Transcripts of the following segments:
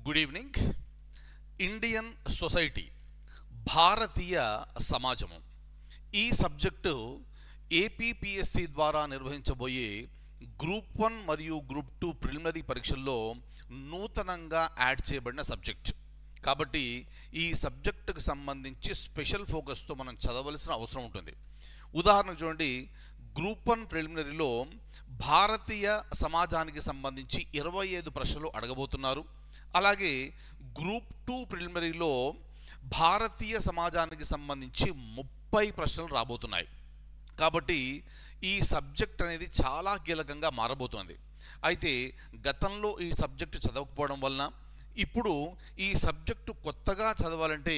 Good evening. Indian society, భారతీయ సమాజము, ఈ subject APPSC ద్వారా నిర్వహించబోయే గ్రూప్ 1 మరియు గ్రూప్ 2 ప్రిలిమినరీ పరీక్షల్లో నూతనంగా యాడ్ చేయబడిన సబ్జెక్ట్ కాబట్టి ఈ సబ్జెక్టుకు సంబంధించి స్పెషల్ ఫోకస్తో మనం చదవలసిన అవసరం ఉంటుంది. ఉదాహరణకు చూడండి, గ్రూప్ 1 ప్రిలిమినరీలో భారతీయ సమాజానికి సంబంధించి 25 ప్రశ్నలు అడగబోతున్నారు. అలాగే గ్రూప్ 2 ప్రిలిమినరీలో భారతీయ సమాజానికి సంబంధించి 30 ప్రశ్నలు రాబోతున్నాయి. కాబట్టి ఈ సబ్జెక్ట్ అనేది చాలా కీలకంగా మారబోతోంది. అయితే గతంలో ఈ సబ్జెక్టు చదవకపోవడం వలన ఇప్పుడు ఈ సబ్జెక్టు కొత్తగా చదవాలంటే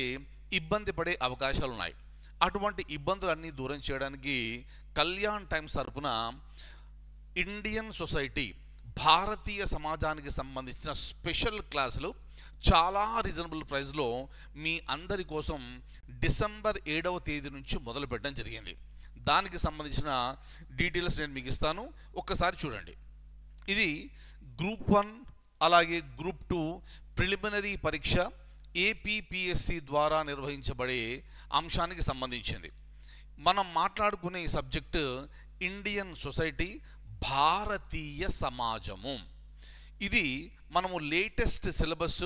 ఇబ్బంది పడే అవకాశాలు ఉన్నాయి. అటువంటి ఇబ్బందులన్నీ దూరం చేయడానికి కళ్యాణ్ టైమ్స్ తరపున ఇండియన్ సొసైటీ, భారతీయ సమాజానికి సంబంధించిన స్పెషల్ క్లాసులు చాలా రీజనబుల్ ప్రైస్లో మీ అందరి కోసం డిసెంబర్ 7వ తేదీ నుంచి మొదలు పెట్టడం జరిగింది. దానికి సంబంధించిన డీటెయిల్స్ నేను మీకు ఇస్తాను, ఒక్కసారి చూడండి. ఇది గ్రూప్ 1 అలాగే గ్రూప్ 2 ప్రిలిమినరీ పరీక్ష ఏపీపీఎస్సి ద్వారా నిర్వహించబడే అంశానికి సంబంధించింది. మనం మాట్లాడుకునే ఈ సబ్జెక్టు ఇండియన్ సొసైటీ, భారతీయ సమాజము. ఇది మనము లేటెస్ట్ సిలబస్,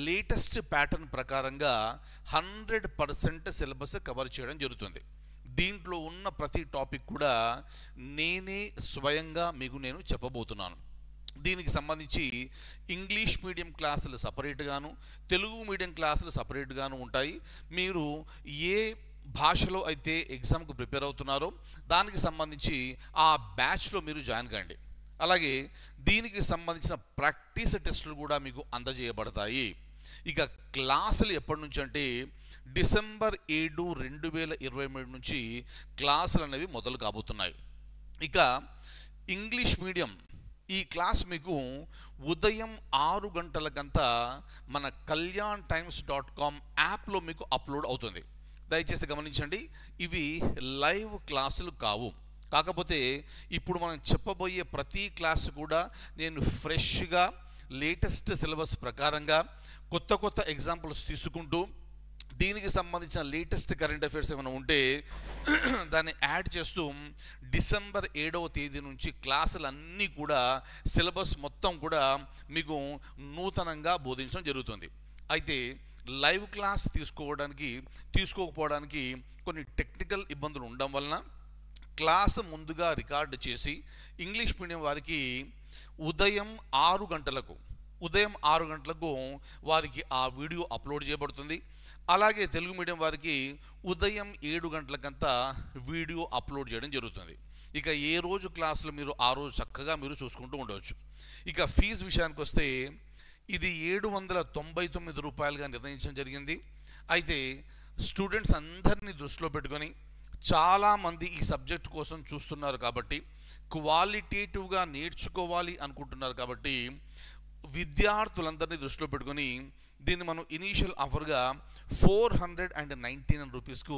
లేటెస్ట్ ప్యాటర్న్ ప్రకారంగా 100% సిలబస్ కవర్ చేయడం జరుగుతుంది. దీంట్లో ఉన్న ప్రతి టాపిక్ కూడా నేనే స్వయంగా మీకు నేను చెప్పబోతున్నాను. దీనికి సంబంధించి ఇంగ్లీష్ మీడియం క్లాసులు సపరేట్గాను, తెలుగు మీడియం క్లాసులు సపరేట్గాను ఉంటాయి. మీరు ఏ భాషలో అయితే ఎగ్జామ్కు ప్రిపేర్ అవుతున్నారో దానికి సంబంధించి ఆ బ్యాచ్లో మీరు జాయిన్ కండి. అలాగే దీనికి సంబంధించిన ప్రాక్టీస్ టెస్టులు కూడా మీకు అందజేయబడతాయి. ఇక క్లాసులు ఎప్పటి నుంచి అంటే డిసెంబర్ 7, 2023 నుంచి క్లాసులు అనేవి మొదలు కాబోతున్నాయి. ఇక ఇంగ్లీష్ మీడియం ఈ క్లాస్ మీకు ఉదయం 6 గంటలకంతా మన kalyantimes.com యాప్లో మీకు అప్లోడ్ అవుతుంది. దయచేసి గమనించండి, ఇవి లైవ్ క్లాసులు కావు. కాకపోతే ఇప్పుడు మనం చెప్పబోయే ప్రతి క్లాస్ కూడా నేను ఫ్రెష్గా లేటెస్ట్ సిలబస్ ప్రకారంగా కొత్త ఎగ్జాంపుల్స్ తీసుకుంటూ దీనికి సంబంధించిన లేటెస్ట్ కరెంట్ అఫైర్స్ ఏమైనా ఉంటే దాన్ని యాడ్ చేస్తూ డిసెంబర్ 7వ తేదీ నుంచి క్లాసులన్నీ కూడా సిలబస్ మొత్తం కూడా మీకు నూతనంగా బోధించడం జరుగుతుంది. అయితే లైవ్ క్లాస్ తీసుకోకపోవడానికి కొన్ని టెక్నికల్ ఇబ్బందులు ఉండడం వలన క్లాస్ ముందుగా రికార్డు చేసి ఇంగ్లీష్ మీడియం వారికి ఉదయం 6 గంటలకు వారికి ఆ వీడియో అప్లోడ్ చేయబడుతుంది. అలాగే తెలుగు మీడియం వారికి ఉదయం 7 గంటలకంతా వీడియో అప్లోడ్ చేయడం జరుగుతుంది. ఇక ఏ రోజు క్లాసులు మీరు ఆ రోజు చక్కగా మీరు చూసుకుంటూ ఉండవచ్చు. ఇక ఫీజు విషయానికి వస్తే ఇది 799 రూపాయలుగా నిర్ణయించడం జరిగింది. అయితే స్టూడెంట్స్ అందరినీ దృష్టిలో పెట్టుకొని చాలామంది ఈ సబ్జెక్ట్ కోసం చూస్తున్నారు కాబట్టి, క్వాలిటేటివ్గా నేర్చుకోవాలి అనుకుంటున్నారు కాబట్టి విద్యార్థులందరినీ దృష్టిలో పెట్టుకొని దీన్ని మనం ఇనీషియల్ ఆఫర్గా 499 రూపీస్కు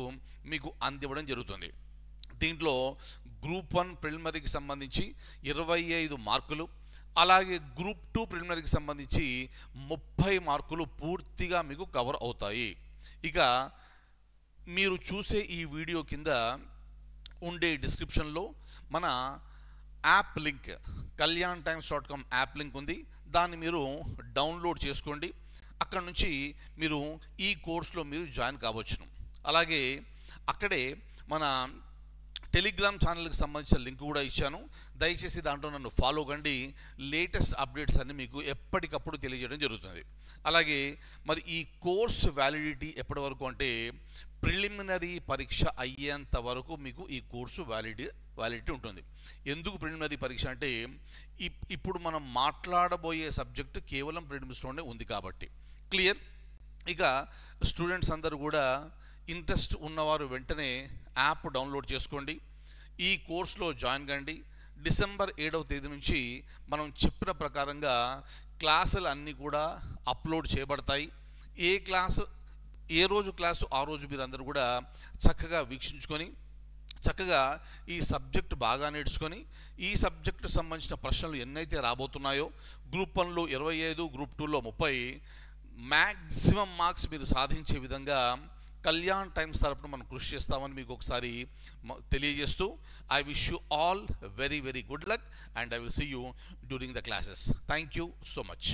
మీకు అందివ్వడం జరుగుతుంది. దీంట్లో గ్రూప్ 1 ప్రిలిమినరీకి సంబంధించి 25 మార్కులు, అలాగే గ్రూప్ 2 ప్రిలిమినరీకి సంబంధించి 30 మార్కులు పూర్తిగా మీకు కవర్ అవుతాయి. ఇక మీరు చూసే ఈ వీడియో కింద ఉండే డిస్క్రిప్షన్లో మన app link, kalyantimes.com app link ఉంది. దాన్ని మీరు డౌన్లోడ్ చేసుకోండి. అక్కడ నుంచి మీరు ఈ కోర్సులో మీరు జాయిన్ కావచ్చును. అలాగే అక్కడే మన టెలిగ్రామ్ ఛానల్కి సంబంధించిన లింక్ కూడా ఇచ్చాను. దయచేసి దాంట్లో నన్ను ఫాలో కండి. లేటెస్ట్ అప్డేట్స్ అన్ని మీకు ఎప్పటికప్పుడు తెలియజేయడం జరుగుతుంది. అలాగే మరి ఈ కోర్సు వ్యాలిడిటీ ఎప్పటి వరకు అంటే ప్రిలిమినరీ పరీక్ష అయ్యేంత వరకు మీకు ఈ కోర్సు వ్యాలిడిటీ ఉంటుంది. ఎందుకు ప్రిలిమినరీ పరీక్ష అంటే ఇప్పుడు మనం మాట్లాడబోయే సబ్జెక్టు కేవలం ప్రిలిమ్స్లోనే ఉంది కాబట్టి. క్లియర్? ఇక స్టూడెంట్స్ అందరూ కూడా ఇంట్రెస్ట్ ఉన్నవారు వెంటనే యాప్ డౌన్లోడ్ చేసుకోండి, ఈ కోర్సులో జాయిన్ కండి. డిసెంబర్ 7వ తేదీ నుంచి మనం చెప్పిన ప్రకారంగా క్లాసులు అన్నీ కూడా అప్లోడ్ చేయబడతాయి. ఏ రోజు క్లాసు ఆ రోజు మీరు అందరూ కూడా చక్కగా వీక్షించుకొని చక్కగా ఈ సబ్జెక్ట్ బాగా నేర్చుకొని ఈ సబ్జెక్టు సంబంధించిన ప్రశ్నలు ఎన్నైతే రాబోతున్నాయో గ్రూప్ 1లో 25, గ్రూప్ 2లో 30 మ్యాక్సిమం మార్క్స్ మీరు సాధించే విధంగా కళ్యాణ్ టైమ్స్ తరపున మనం కృషి చేస్తామని మీకు ఒకసారి తెలియజేస్తూ I wish you all very very good luck and I will see you during the classes. Thank you so much.